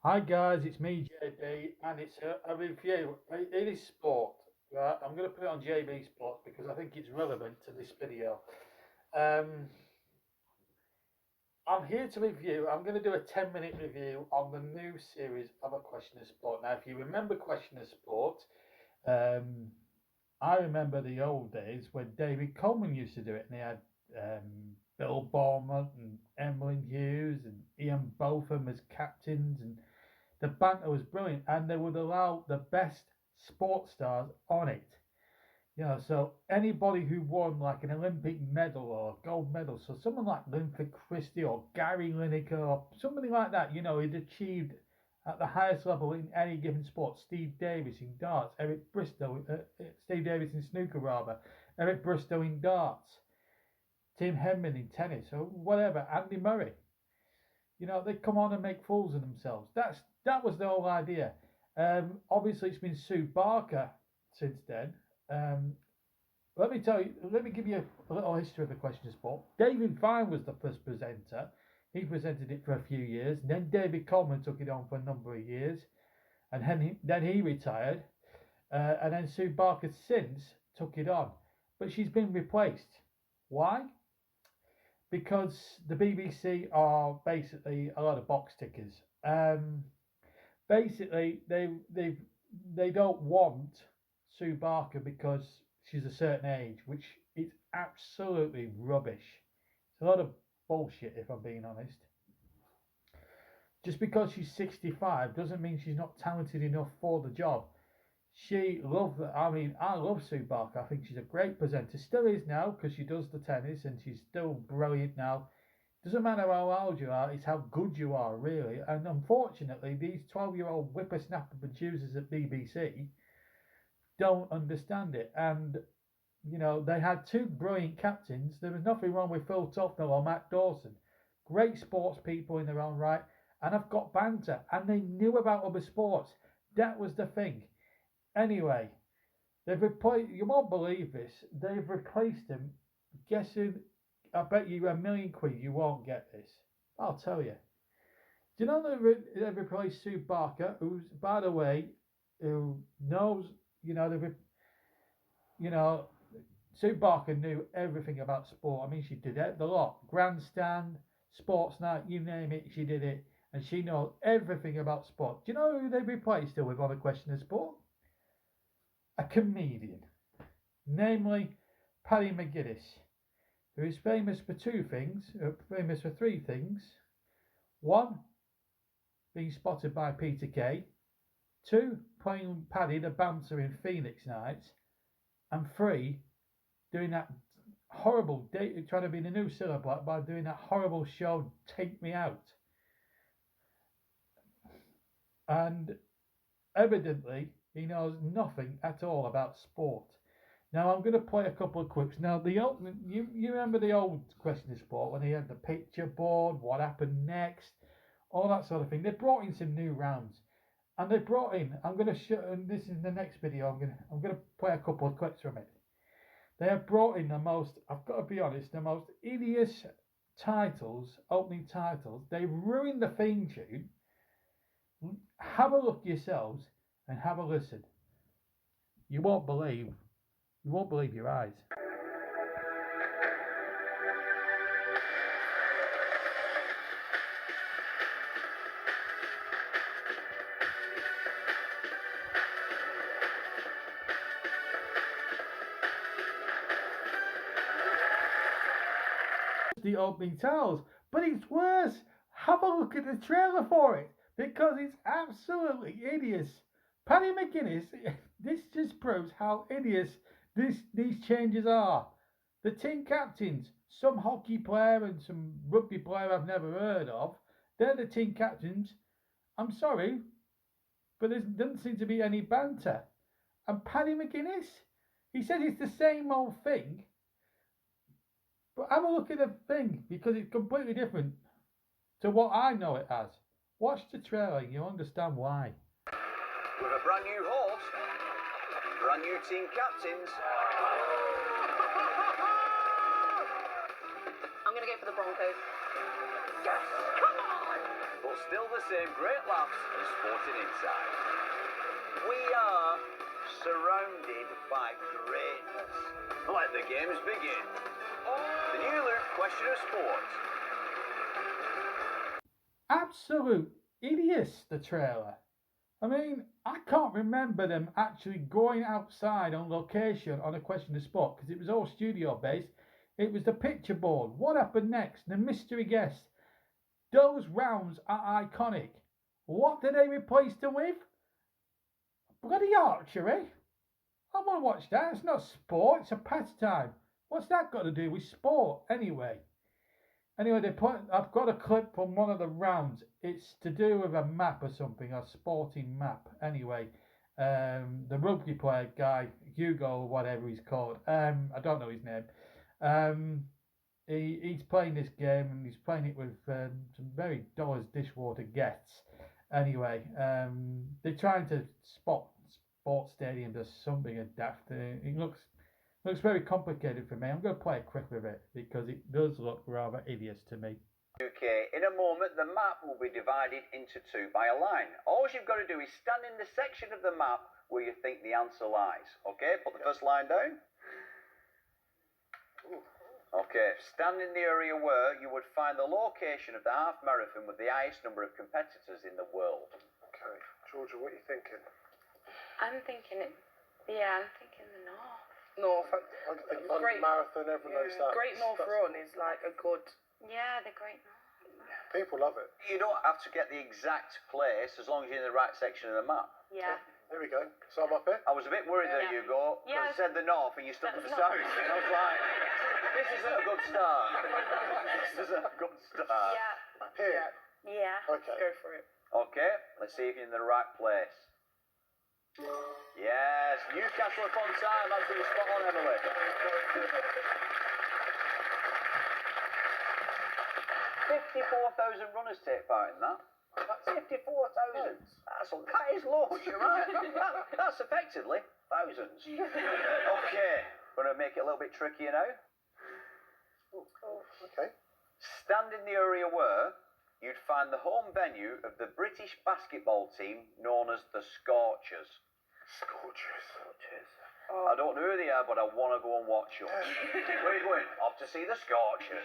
Hi guys, it's me JB, and it's a review. It is sport, right? I'm going to put it on JB Sports because I think it's relevant to this video. Um, I'm here to review. I'm going to do a 10-minute review on the new series of A Question of Sport. Now, if you remember Question of Sport, um, I remember the old days when David Coleman used to do it, and he had Bill Beaumont and Emlyn Hughes and Ian Botham as captains, and the banter was brilliant, and they would allow the best sports stars on it. So anybody who won like an Olympic medal or a gold medal, so someone like Linford Christie or Gary Lineker or somebody like that, he'd achieved at the highest level in any given sport. Steve Davis in darts, Steve Davis in snooker rather, Eric Bristow in darts, Tim Henman in tennis or whatever, Andy Murray. They come on and make fools of themselves. That was the whole idea. Obviously, it's been Sue Barker since then. Um, let me give you a little history of the question of sport. David Vine was the first presenter. He presented it for a few years. Then David Coleman took it on for a number of years, and then he retired. And then Sue Barker since took it on, but she's been replaced. Why? Because the BBC are basically a lot of box tickers. Basically, they don't want Sue Barker because she's a certain age, which is absolutely rubbish. It's a lot of bullshit, if I'm being honest. Just because she's 65 doesn't mean she's not talented enough for the job. I love Sue Barker. I think she's a great presenter. Still is now because she does the tennis and she's still brilliant now. Doesn't matter how old you are, it's how good you are, really. And unfortunately, these 12-year-old whippersnapper producers at BBC don't understand it. And, they had two brilliant captains. There was nothing wrong with Phil Tufnell or Matt Dawson. Great sports people in their own right. And I've got banter. And they knew about other sports. That was the thing. Anyway, they've replaced, you won't believe this, they've replaced him. Guess who? I bet you £1,000,000 you won't get this. I'll tell you. Do you know they've replaced Sue Barker, who's, by the way, who knows, you know, Sue Barker knew everything about sport. I mean, she did the lot. Grandstand, Sports Night, you name it, she did it. And she knows everything about sport. Do you know who they've replaced her with on A Question of Sport? A comedian, namely Paddy McGuinness, who is famous for three things. One, being spotted by Peter Kay. Two, playing Paddy the bouncer in Phoenix Nights. And three, doing that horrible date, trying to be the new Cilla Black by doing that horrible show, Take Me Out. And evidently, he knows nothing at all about sport. Now I'm going to play a couple of clips. Now you remember the old Question of Sport when he had the picture board, what happened next, all that sort of thing. They brought in some new rounds, and they brought in. I'm going to show. And this is the next video. I'm going to play a couple of clips from it. They have brought in the most. I've got to be honest, the most hideous opening titles. They ruined the theme tune. Have a look yourselves and have a listen. You won't believe your eyes. The opening titles, but it's worse. Have a look at the trailer for it because it's absolutely hideous. Paddy McGuinness, this just proves how hideous these changes are. The team captains, some hockey player and some rugby player I've never heard of, they're the team captains. I'm sorry, but there doesn't seem to be any banter. And Paddy McGuinness, he says it's the same old thing, but have a look at the thing because it's completely different to what I know it as. Watch the trailer and you'll understand why. With a brand new horse, brand new team captains. I'm going to go for the Broncos. Yes, come on! But but still the same great laughs and sporting insight. We are surrounded by greatness. Let the games begin. The new Luke Question of Sport. Absolute idiots, the trailer. I mean, I can't remember them actually going outside on location on a Question of Sport because it was all studio based. It was the picture board. What happened next? The mystery guest. Those rounds are iconic. What did they replace them with? Bloody archery? I want to watch that. It's not sport, it's a pastime. What's that got to do with sport anyway? Anyway, I've got a clip from one of the rounds. It's to do with a map or something, a sporting map. Anyway, the rugby player guy, Hugo or whatever he's called, I don't know his name. He's playing this game and he's playing it with some very dollars dishwater guests. Anyway, they're trying to spot sports stadiums or something and daft. It looks very complicated for me. I'm going to play a clip of it because it does look rather hideous to me. Okay, in a moment the map will be divided into two by a line. All you've got to do is stand in the section of the map where you think the answer lies. Okay, put the first line down. Okay, stand in the area where you would find the location of the half marathon with the highest number of competitors in the world. Okay, Georgia, what are you thinking? I'm thinking the north. North. Great Marathon, everyone knows that. Great North Run is like a good. Yeah, the Great North. People love it. You don't have to get the exact place as long as you're in the right section of the map. Yeah. Here we go. So I'm up here. I was a bit worried there, Yeah. Hugo, because Yeah. I said the north and you stuck with the That's south. not- And I was like, this isn't a good start. This isn't a good start. Yeah. Here. Yeah. Okay. Go for it. Okay, let's see if you're in the right place. Yes, Newcastle upon time. That's really spot on, Emily. 54,000 runners take part in that. That's 54,000. That is low, you're right. That's effectively thousands. Okay, going to make it a little bit trickier now. Okay. Stand in the area where you'd find the home venue of the British basketball team known as the Scorchers. Scorchers. I don't know who they are, but I want to go and watch them. Where are you going? Off to see the Scorchers.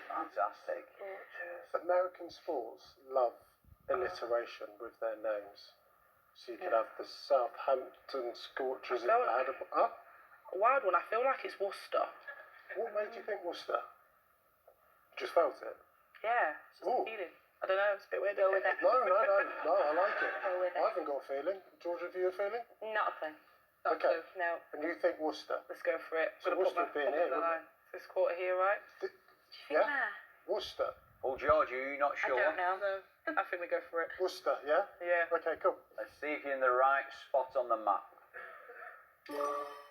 Fantastic. American sports love alliteration with their names. So you could have the Southampton Scorchers in So- Huh? A wild one. I feel like it's Worcester. What made you think Worcester? Just felt it. Yeah. It's just Ooh. a feeling. I don't know. It's a bit weird. Go with it. No, I like it. Go with I it. haven't got a feeling. Georgia, have you a feeling? Not a clue. Not Okay. to- No. And you think Worcester? Let's go for it. So Gonna put Worcester my being foot here, on the wouldn't line. This quarter here, right? Yeah? Nah, Worcester. Oh, George, are you not I sure? don't know. No. I think we go for it. Worcester, yeah? Yeah. Okay, cool. Let's see if you're in the right spot on the map.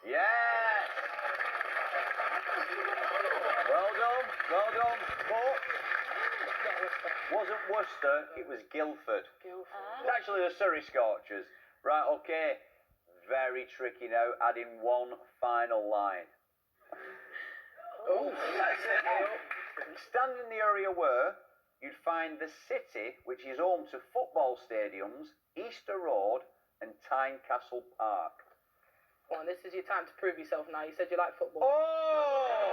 Yes! Well done, but wasn't Worcester, it was Guildford. It's actually the Surrey Scorchers. Right, okay, very tricky now, adding one final line. Oh. Stand in the area where you'd find the city, which is home to football stadiums, Easter Road and Tynecastle Park. Well, this is your time to prove yourself now. You said you like football. Oh!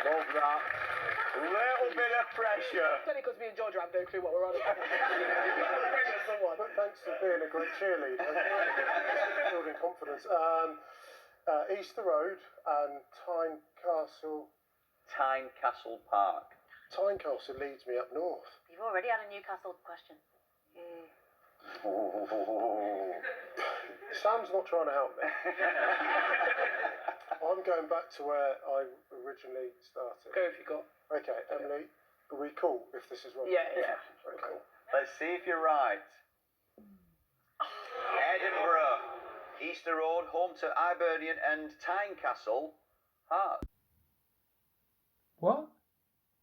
Love that. Little bit of pressure. It's only because me and Georgia have no clue what we're on about. But thanks for being a great cheerleader. Building confidence. Easter Road and Tynecastle. Tynecastle Park. Tynecastle leads me up north. You've already had a Newcastle question. Oh. Sam's not trying to help me. I'm going back to where I originally started. Go if you got. Okay, Emily, are we cool if this is wrong? Yeah. Okay. Let's see if you're right. Edinburgh. Easter Road, home to Hibernian and Tynecastle Park. What?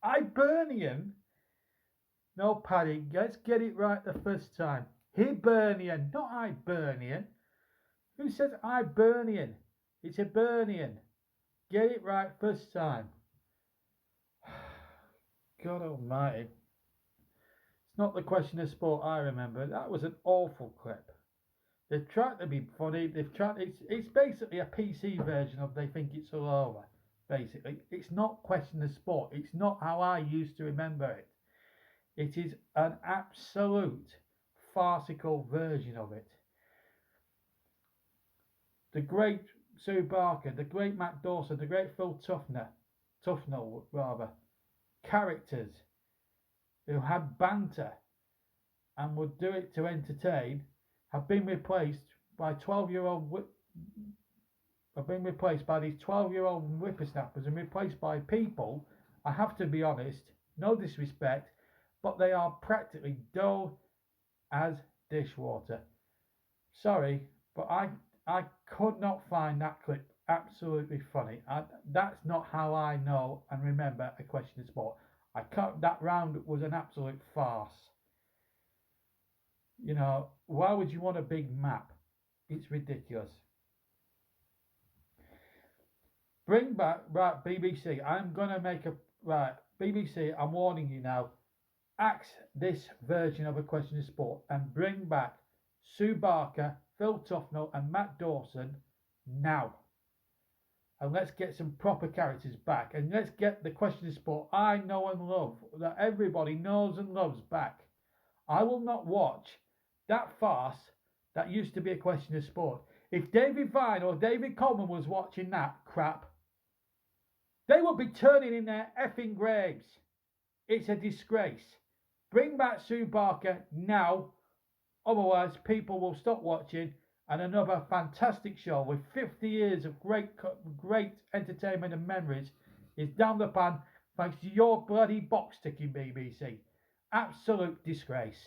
Hibernian? No, Paddy, let's get it right the first time. Hibernian, not Hibernian. Who says Hibernian? It's Hibernian. Get it right first time. God almighty. It's not the question of sport I remember. That was an awful clip. They've tried to be funny. It's basically a PC version of They Think It's All Over. Basically, it's not question of sport. It's not how I used to remember it. It is an absolute farcical version of it. The great Sue Barker, the great Matt Dawson, the great Phil Tufnell rather, characters who had banter and would do it to entertain, have been replaced by 12-year-old have been replaced by these 12-year-old whippersnappers and replaced by people, I have to be honest, no disrespect, but they are practically dull as dishwater. Sorry, but I could not find that clip absolutely funny. That's not how I know and remember a question of sport. That round was an absolute farce. You know, why would you want a big map? It's ridiculous. Bring back, right, BBC, I'm going to make BBC, I'm warning you now, axe this version of a question of sport and bring back Sue Barker, Phil Tufnell and Matt Dawson now. And let's get some proper characters back. And let's get the question of sport I know and love, that everybody knows and loves, back. I will not watch that farce that used to be a question of sport. If David Vine or David Coleman was watching that crap, they would be turning in their effing graves. It's a disgrace. Bring back Sue Barker now. Otherwise, people will stop watching, and another fantastic show with 50 years of great entertainment and memories is down the pan thanks to your bloody box ticking, BBC. Absolute disgrace.